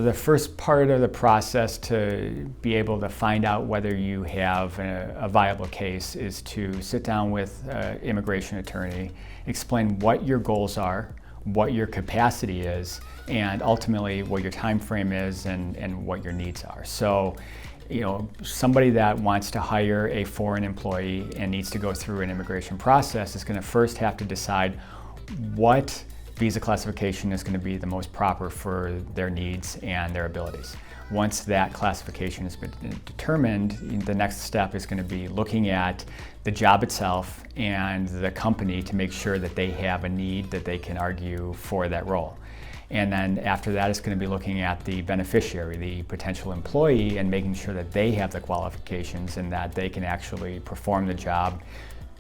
The first part of the process to be able to find out whether you have a viable case is to sit down with an immigration attorney, explain what your goals are, what your capacity is, and ultimately what your time frame is and what your needs are. So, somebody that wants to hire a foreign employee and needs to go through an immigration process is going to first have to decide what visa classification is going to be the most proper for their needs and their abilities. Once that classification has been determined, the next step is going to be looking at the job itself and the company to make sure that they have a need that they can argue for that role. And then after that, it's going to be looking at the beneficiary, the potential employee, and making sure that they have the qualifications and that they can actually perform the job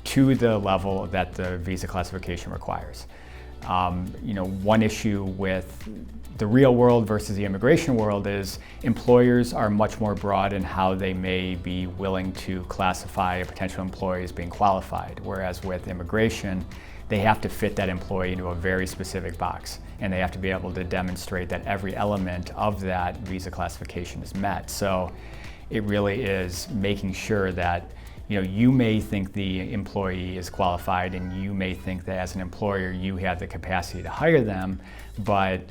to the level that the visa classification requires. One issue with the real world versus the immigration world is employers are much more broad in how they may be willing to classify a potential employee as being qualified, whereas with immigration, they have to fit that employee into a very specific box, and they have to be able to demonstrate that every element of that visa classification is met. So it really is making sure that you may think the employee is qualified and you may think that as an employer you have the capacity to hire them, but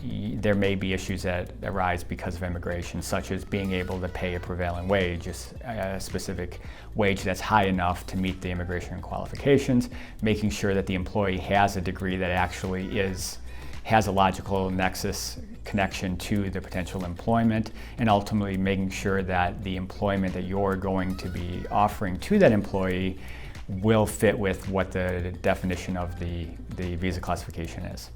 there may be issues that arise because of immigration, such as being able to pay a prevailing wage, a specific wage that's high enough to meet the immigration qualifications, making sure that the employee has a degree that actually has a logical nexus connection to the potential employment, and ultimately making sure that the employment that you're going to be offering to that employee will fit with what the definition of the visa classification is.